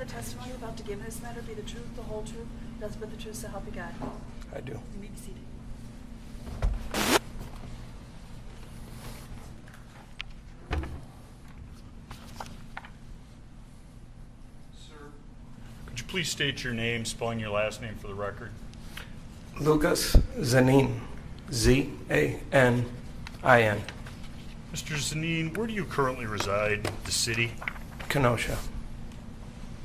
testimony about to give in this matter be the truth, the whole truth, nothing but the truth, so help you God? I do. You may be seated. Could you please state your name, spelling your last name for the record? Lucas Zanin, Z-A-N-I-N. Mr. Zanin, where do you currently reside, the city? Kenosha.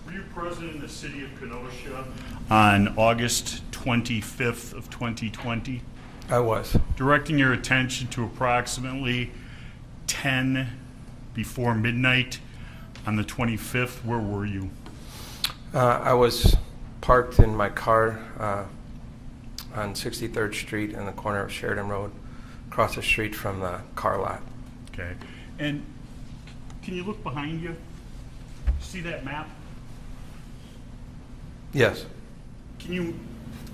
Were you present in the city of Kenosha on August 25th of 2020? I was. Directing your attention to approximately 10 before midnight on the 25th, where were you? I was parked in my car on 63rd Street in the corner of Sheridan Road, across the street from the car lot. Okay. And can you look behind you? See that map? Yes. Can you,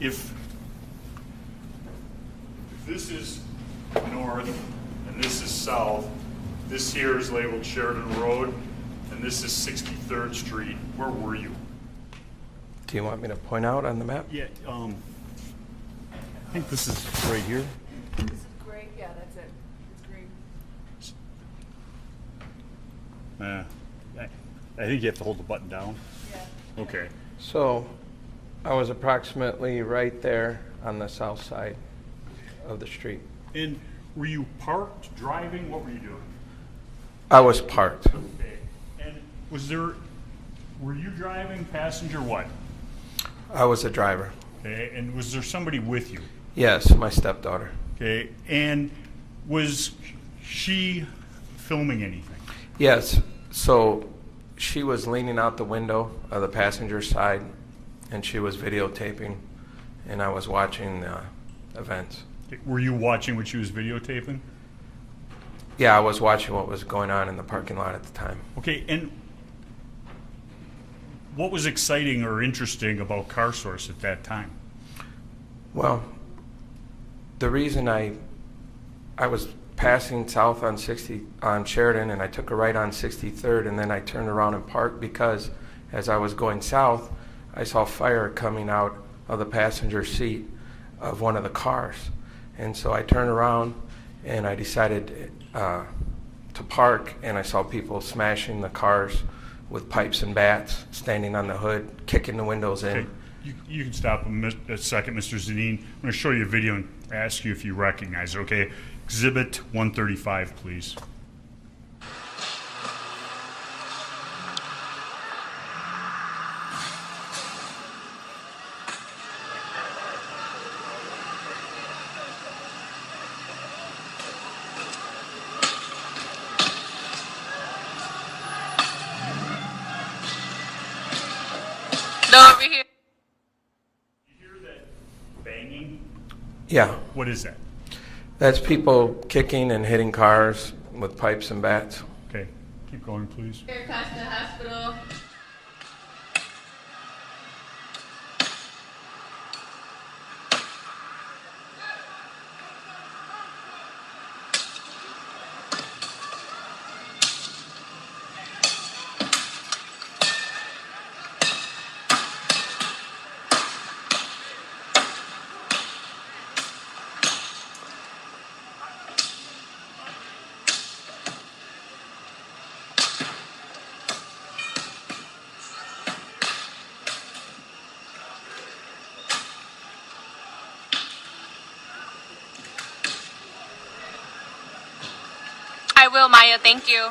if this is north and this is south, this here is labeled Sheridan Road, and this is 63rd Street, where were you? Do you want me to point out on the map? Yeah, I think this is right here. This is gray. Yeah, that's it. It's green. I think you have to hold the button down. Yeah. Okay. So I was approximately right there on the south side of the street. And were you parked, driving? What were you doing? I was parked. Okay. And were you driving, passenger, what? I was a driver. Okay. And was there somebody with you? Yes, my stepdaughter. Okay. And was she filming anything? Yes. So she was leaning out the window of the passenger side, and she was videotaping, and I was watching the events. Were you watching what she was videotaping? Yeah, I was watching what was going on in the parking lot at the time. Okay, and what was exciting or interesting about CarSource at that time? Well, the reason I was passing south on Sheridan, and I took a right on 63rd, and then I turned around and parked because as I was going south, I saw fire coming out of the passenger seat of one of the cars. And so I turned around and I decided to park, and I saw people smashing the cars with pipes and bats, standing on the hood, kicking the windows in. Okay. You can stop a second, Mr. Zanin. I'm going to show you a video and ask you if you recognize it, okay? Exhibit 135, please. No, over here. You hear that banging? Yeah, What is that? that's people kicking and hitting cars with pipes and bats. Okay, keep going, please. Here, pass to the hospital. I will, Maya. Thank you.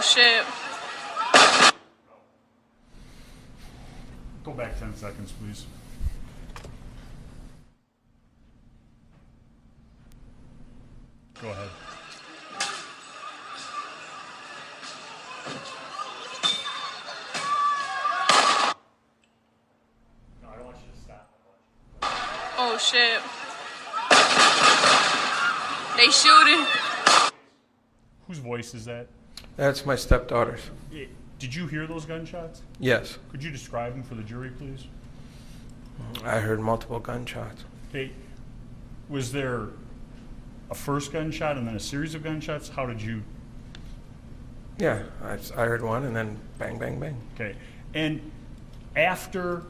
Oh shit. Go back 10 seconds, please. Go ahead. No, I don't want you to stop. Oh shit. They shooting. Whose voice is that? That's my stepdaughter's. Did you hear those gunshots? Yes. Could you describe them for the jury, please? I heard multiple gunshots. Okay. Was there a first gunshot and then a series of gunshots? How did you? Yeah, I heard one and then bang, bang, bang. Okay. And after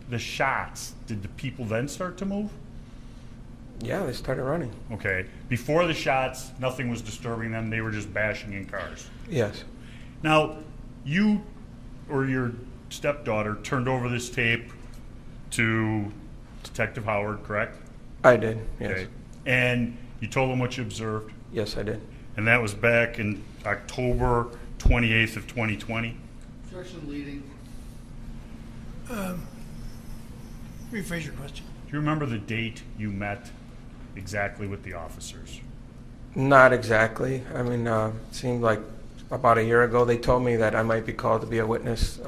the shots, did the people then start to move? Yeah, they started running. Okay. Before the shots, nothing was disturbing them. They were just bashing in cars. Yes. Now, you or your stepdaughter turned over this tape to Detective Howard, correct? I did, yes. Okay. And you told him what you observed? Yes, I did. And that was back in October 28th of 2020? Objection leading. Rephrase your question. Do you remember the date you met exactly with the officers? Not exactly. I mean, it seemed like about a year ago they told me that I might be called to be a witness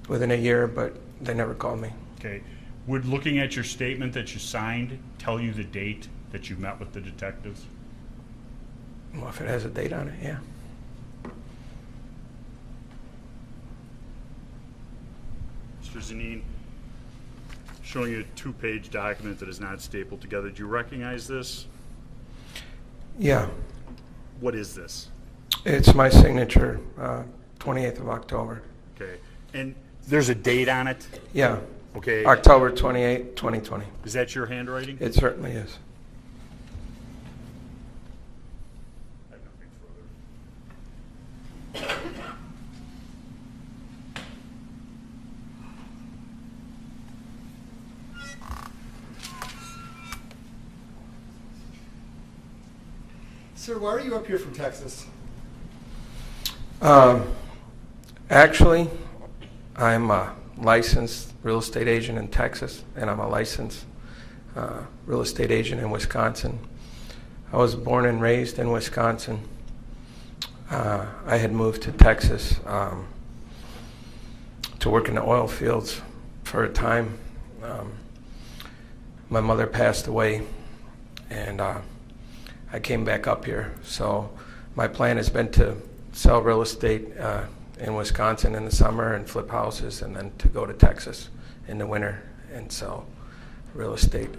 within a year, but they never called me. Okay. Would looking at your statement that you signed tell you the date that you met with the detectives? Well, if it has a date on it, yeah. Mr. Zanine, showing you a two-page document that is not stapled together. Do you recognize this? Yeah. What is this? It's my signature, 28th of October. Okay. And there's a date on it? Yeah. Okay. October 28, 2020. Is that your handwriting? It certainly is. I have nothing further. Sir, why are you up here from Texas? Actually, I'm a licensed real estate agent in Texas, and I'm a licensed real estate agent in Wisconsin. I was born and raised in Wisconsin. I had moved to Texas to work in the oil fields for a time. My mother passed away, and I came back up here. So my plan has been to sell real estate in Wisconsin in the summer and flip houses, and then to go to Texas in the winter and sell real estate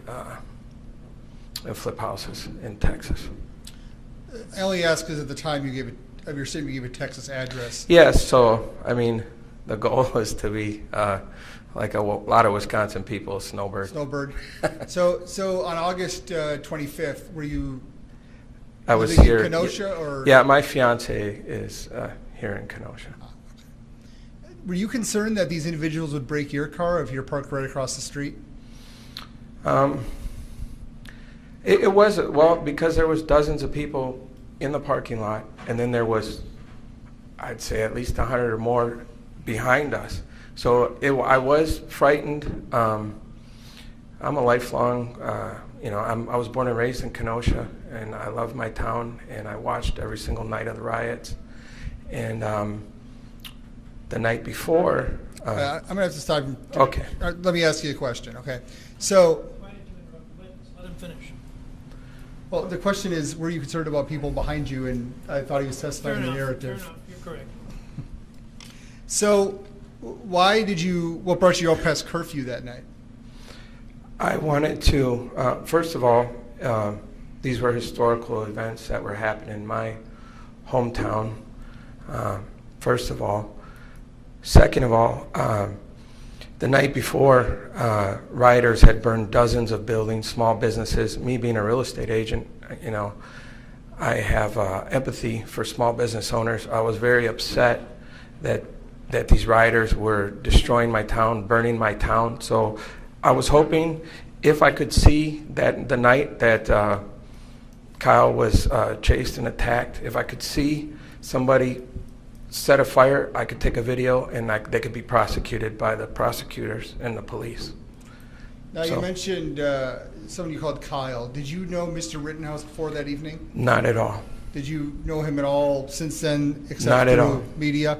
and flip houses in Texas. I only ask because at the time you gave it, of your statement, you gave a Texas address. Yes, so I mean, the goal is to be like a lot of Wisconsin people, snowbird. Snowbird. So on August 25th, were you I was living here. in Kenosha, or? Yeah, my fiance is here in Kenosha. Were you concerned that these individuals would break your car if you're parked right across the street? It was, well, because there was dozens of people in the parking lot, and then there was, I'd say, at least 100 or more behind us. So I was frightened. I'm a lifelong, I was born and raised in Kenosha, and I love my town, and I watched every single night of the riots. And the night before... I'm going to have to stop. Okay. Let me ask you a question, okay? So... Why did you interrupt the witness? Let him finish. Well, the question is, were you concerned about people behind you? And I thought he was testifying the narrative. Fair enough. You're correct. So, what brought you up past curfew that night? I wanted to, first of all, these were historical events that were happening in my hometown, first of all. Second of all, the night before, rioters had burned dozens of buildings, small businesses. Me being a real estate agent, I have empathy for small business owners. I was very upset that these rioters were destroying my town, burning my town. So I was hoping if I could see that the night that Kyle was chased and attacked, if I could see somebody set a fire, I could take a video, and they could be prosecuted by the prosecutors and the police. Now, you So- mentioned someone you called Kyle. Did you know Mr. Rittenhouse before that evening? Not at all. Did you know him at all since then, except Not at through all. media?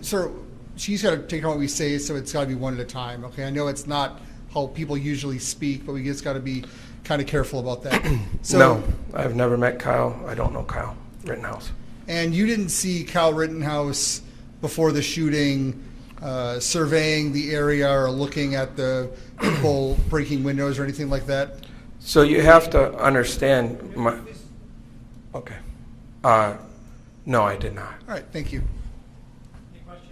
Sir, she's got to take on what we say, so it's got to be one at a time. Okay, I know it's not how people usually speak, but we just got to be kind of careful about that. So, No, I've never met Kyle. I don't know Kyle Rittenhouse. And you didn't see Kyle Rittenhouse before the shooting, surveying the area or looking at the people breaking windows or anything like that? So you have to understand my. Okay. No, I did not. All right, thank you. Any question?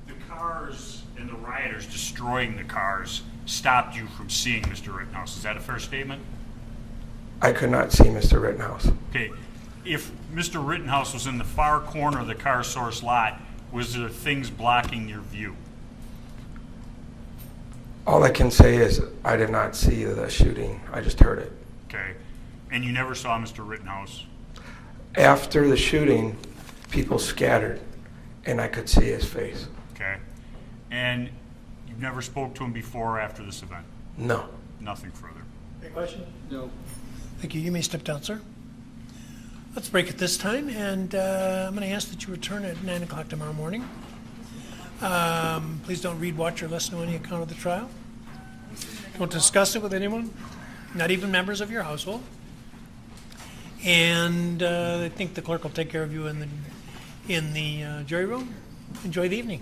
The cars and the rioters destroying the cars stopped you from seeing Mr. Rittenhouse. Is that a fair statement? I could not see Mr. Rittenhouse. Okay. If Mr. Rittenhouse was in the far corner of the car source lot, was there things blocking your view? All I can say is I did not see the shooting. I just heard it. Okay. And you never saw Mr. Rittenhouse? After the shooting, people scattered, and I could see his face. Okay. And you never spoke to him before or after this event? No. Nothing further. Any question? No. Thank you. You may step down, sir. Let's break at this time, and I'm going to ask that you return at 9 o'clock tomorrow morning. Please don't read, watch, or listen to any account of the trial. Don't discuss it with anyone, not even members of your household. And I think the clerk will take care of you in the jury room. Enjoy the evening.